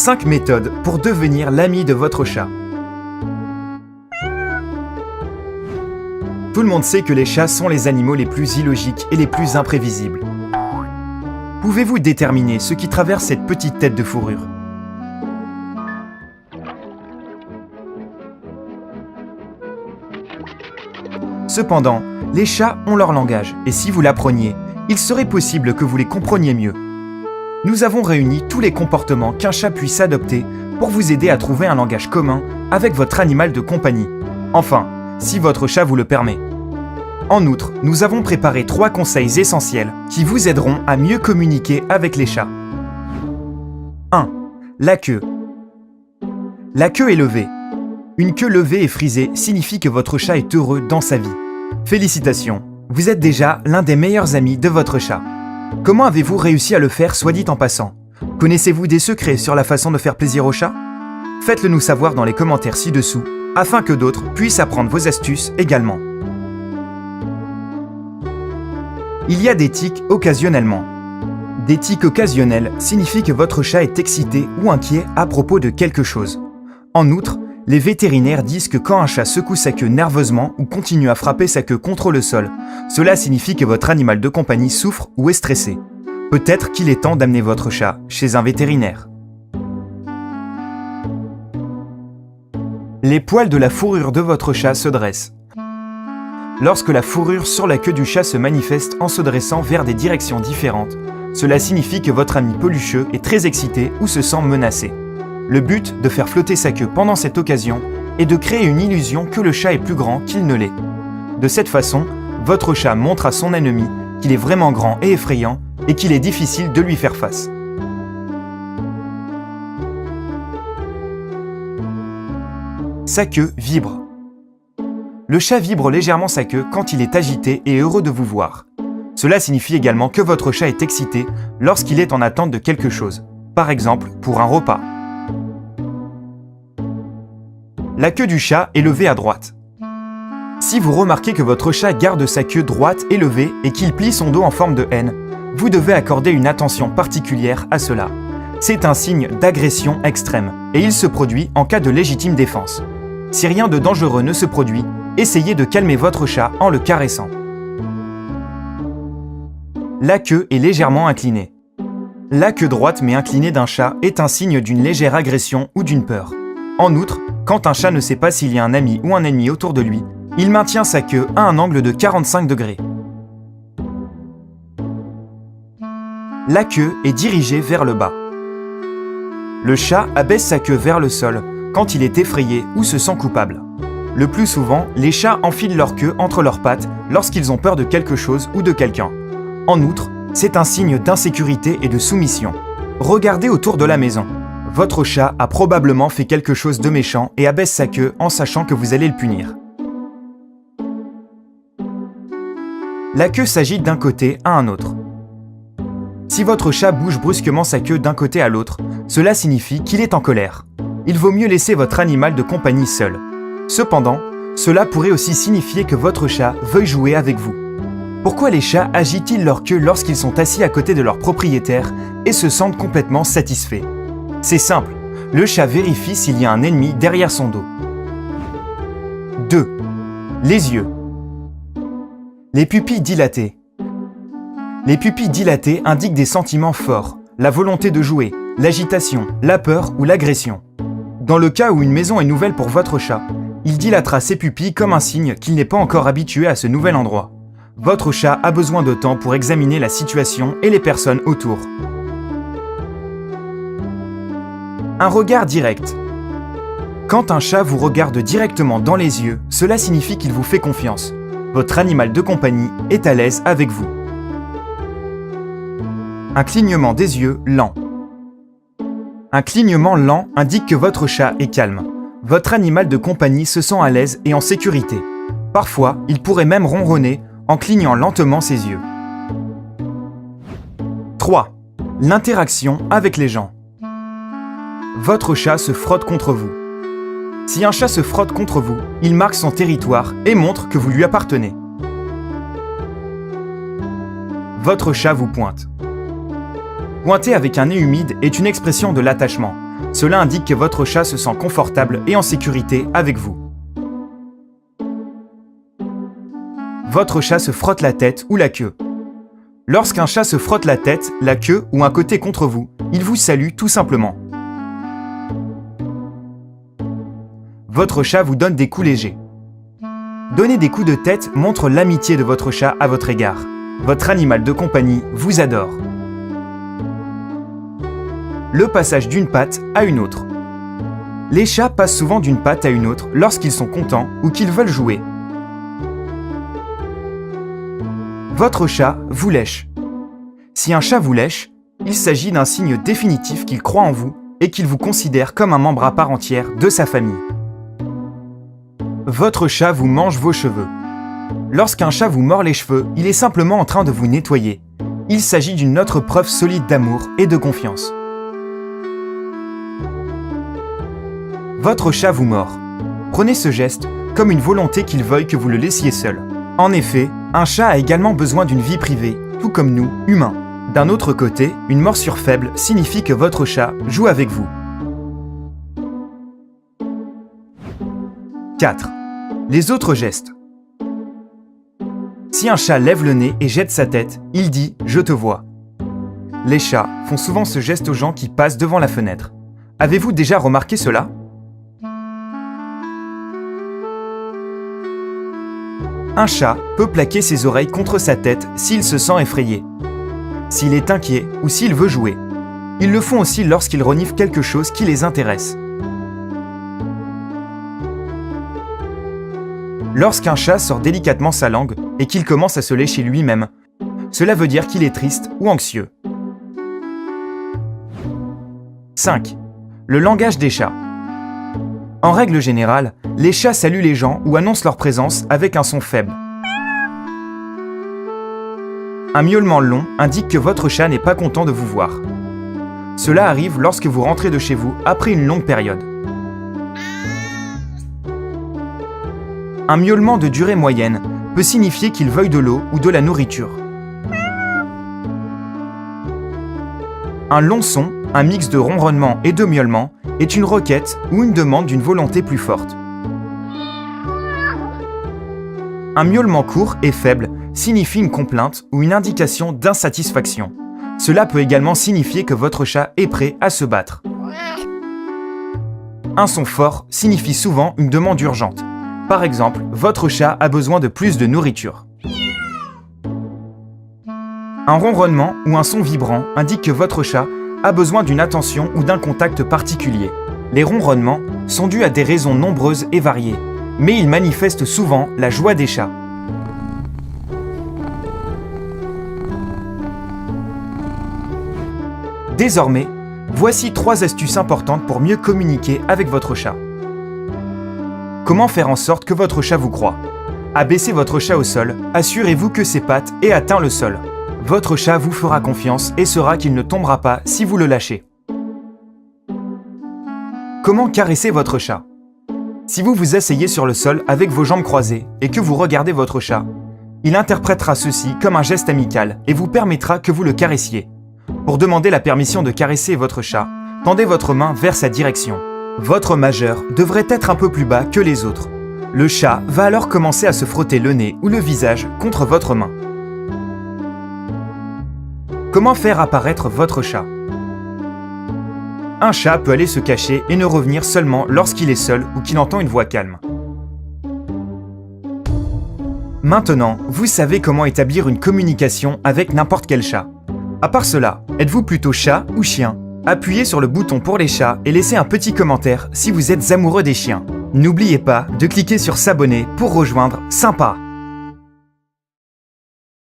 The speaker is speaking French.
5 méthodes pour devenir l'ami de votre chat. Tout le monde sait que les chats sont les animaux les plus illogiques et les plus imprévisibles. Pouvez-vous déterminer ce qui traverse cette petite tête de fourrure? Cependant, les chats ont leur langage, et si vous l'appreniez, il serait possible que vous les compreniez mieux. Nous avons réuni tous les comportements qu'un chat puisse adopter pour vous aider à trouver un langage commun avec votre animal de compagnie. Enfin, si votre chat vous le permet. En outre, nous avons préparé 3 conseils essentiels qui vous aideront à mieux communiquer avec les chats. 1. La queue. La queue est levée. Une queue levée et frisée signifie que votre chat est heureux dans sa vie. Félicitations, vous êtes déjà l'un des meilleurs amis de votre chat. Comment avez-vous réussi à le faire, soit dit en passant? Connaissez-vous des secrets sur la façon de faire plaisir au chat? Faites-le nous savoir dans les commentaires ci-dessous, afin que d'autres puissent apprendre vos astuces également. Il y a des tics occasionnellement. Des tics occasionnels signifient que votre chat est excité ou inquiet à propos de quelque chose. En outre, les vétérinaires disent que quand un chat secoue sa queue nerveusement ou continue à frapper sa queue contre le sol, cela signifie que votre animal de compagnie souffre ou est stressé. Peut-être qu'il est temps d'amener votre chat chez un vétérinaire. Les poils de la fourrure de votre chat se dressent. Lorsque la fourrure sur la queue du chat se manifeste en se dressant vers des directions différentes, cela signifie que votre ami pelucheux est très excité ou se sent menacé. Le but de faire flotter sa queue pendant cette occasion est de créer une illusion que le chat est plus grand qu'il ne l'est. De cette façon, votre chat montre à son ennemi qu'il est vraiment grand et effrayant et qu'il est difficile de lui faire face. Sa queue vibre. Le chat vibre légèrement sa queue quand il est agité et heureux de vous voir. Cela signifie également que votre chat est excité lorsqu'il est en attente de quelque chose, par exemple pour un repas. La queue du chat est levée à droite. Si vous remarquez que votre chat garde sa queue droite et levée et qu'il plie son dos en forme de N, vous devez accorder une attention particulière à cela. C'est un signe d'agression extrême et il se produit en cas de légitime défense. Si rien de dangereux ne se produit, essayez de calmer votre chat en le caressant. La queue est légèrement inclinée. La queue droite mais inclinée d'un chat est un signe d'une légère agression ou d'une peur. En outre, quand un chat ne sait pas s'il y a un ami ou un ennemi autour de lui, il maintient sa queue à un angle de 45 degrés. La queue est dirigée vers le bas. Le chat abaisse sa queue vers le sol quand il est effrayé ou se sent coupable. Le plus souvent, les chats enfilent leur queue entre leurs pattes lorsqu'ils ont peur de quelque chose ou de quelqu'un. En outre, c'est un signe d'insécurité et de soumission. Regardez autour de la maison. Votre chat a probablement fait quelque chose de méchant et abaisse sa queue en sachant que vous allez le punir. La queue s'agite d'un côté à un autre. Si votre chat bouge brusquement sa queue d'un côté à l'autre, cela signifie qu'il est en colère. Il vaut mieux laisser votre animal de compagnie seul. Cependant, cela pourrait aussi signifier que votre chat veuille jouer avec vous. Pourquoi les chats agitent-ils leur queue lorsqu'ils sont assis à côté de leur propriétaire et se sentent complètement satisfaits? C'est simple, le chat vérifie s'il y a un ennemi derrière son dos. 2. Les yeux. Les pupilles dilatées. Les pupilles dilatées indiquent des sentiments forts, la volonté de jouer, l'agitation, la peur ou l'agression. Dans le cas où une maison est nouvelle pour votre chat, il dilatera ses pupilles comme un signe qu'il n'est pas encore habitué à ce nouvel endroit. Votre chat a besoin de temps pour examiner la situation et les personnes autour. Un regard direct. Quand un chat vous regarde directement dans les yeux, cela signifie qu'il vous fait confiance. Votre animal de compagnie est à l'aise avec vous. Un clignement des yeux lent. Un clignement lent indique que votre chat est calme. Votre animal de compagnie se sent à l'aise et en sécurité. Parfois, il pourrait même ronronner en clignant lentement ses yeux. 3. L'interaction avec les gens. Votre chat se frotte contre vous. Si un chat se frotte contre vous, il marque son territoire et montre que vous lui appartenez. Votre chat vous pointe. Pointer avec un nez humide est une expression de l'attachement. Cela indique que votre chat se sent confortable et en sécurité avec vous. Votre chat se frotte la tête ou la queue. Lorsqu'un chat se frotte la tête, la queue ou un côté contre vous, il vous salue tout simplement. Votre chat vous donne des coups légers. Donner des coups de tête montre l'amitié de votre chat à votre égard. Votre animal de compagnie vous adore. Le passage d'une patte à une autre. Les chats passent souvent d'une patte à une autre lorsqu'ils sont contents ou qu'ils veulent jouer. Votre chat vous lèche. Si un chat vous lèche, il s'agit d'un signe définitif qu'il croit en vous et qu'il vous considère comme un membre à part entière de sa famille. Votre chat vous mange vos cheveux. Lorsqu'un chat vous mord les cheveux, il est simplement en train de vous nettoyer. Il s'agit d'une autre preuve solide d'amour et de confiance. Votre chat vous mord. Prenez ce geste comme une volonté qu'il veuille que vous le laissiez seul. En effet, un chat a également besoin d'une vie privée, tout comme nous, humains. D'un autre côté, une morsure faible signifie que votre chat joue avec vous. 4. Les autres gestes. Si un chat lève le nez et jette sa tête, il dit « Je te vois ». Les chats font souvent ce geste aux gens qui passent devant la fenêtre. Avez-vous déjà remarqué cela ? Un chat peut plaquer ses oreilles contre sa tête s'il se sent effrayé, s'il est inquiet ou s'il veut jouer. Ils le font aussi lorsqu'ils reniflent quelque chose qui les intéresse. Lorsqu'un chat sort délicatement sa langue et qu'il commence à se lécher lui-même, cela veut dire qu'il est triste ou anxieux. 5. Le langage des chats. En règle générale, les chats saluent les gens ou annoncent leur présence avec un son faible. Un miaulement long indique que votre chat n'est pas content de vous voir. Cela arrive lorsque vous rentrez de chez vous après une longue période. Un miaulement de durée moyenne peut signifier qu'il veuille de l'eau ou de la nourriture. Un long son, un mix de ronronnement et de miaulement, est une requête ou une demande d'une volonté plus forte. Un miaulement court et faible signifie une complainte ou une indication d'insatisfaction. Cela peut également signifier que votre chat est prêt à se battre. Un son fort signifie souvent une demande urgente. Par exemple, votre chat a besoin de plus de nourriture. Un ronronnement ou un son vibrant indique que votre chat a besoin d'une attention ou d'un contact particulier. Les ronronnements sont dus à des raisons nombreuses et variées, mais ils manifestent souvent la joie des chats. Désormais, voici 3 astuces importantes pour mieux communiquer avec votre chat. Comment faire en sorte que votre chat vous croie ? Abaissez votre chat au sol, assurez-vous que ses pattes aient atteint le sol. Votre chat vous fera confiance et saura qu'il ne tombera pas si vous le lâchez. Comment caresser votre chat ? Si vous vous asseyez sur le sol avec vos jambes croisées et que vous regardez votre chat, il interprétera ceci comme un geste amical et vous permettra que vous le caressiez. Pour demander la permission de caresser votre chat, tendez votre main vers sa direction. Votre majeur devrait être un peu plus bas que les autres. Le chat va alors commencer à se frotter le nez ou le visage contre votre main. Comment faire apparaître votre chat ? Un chat peut aller se cacher et ne revenir seulement lorsqu'il est seul ou qu'il entend une voix calme. Maintenant, vous savez comment établir une communication avec n'importe quel chat. À part cela, êtes-vous plutôt chat ou chien ? Appuyez sur le bouton pour les chats et laissez un petit commentaire si vous êtes amoureux des chiens. N'oubliez pas de cliquer sur s'abonner pour rejoindre Sympa.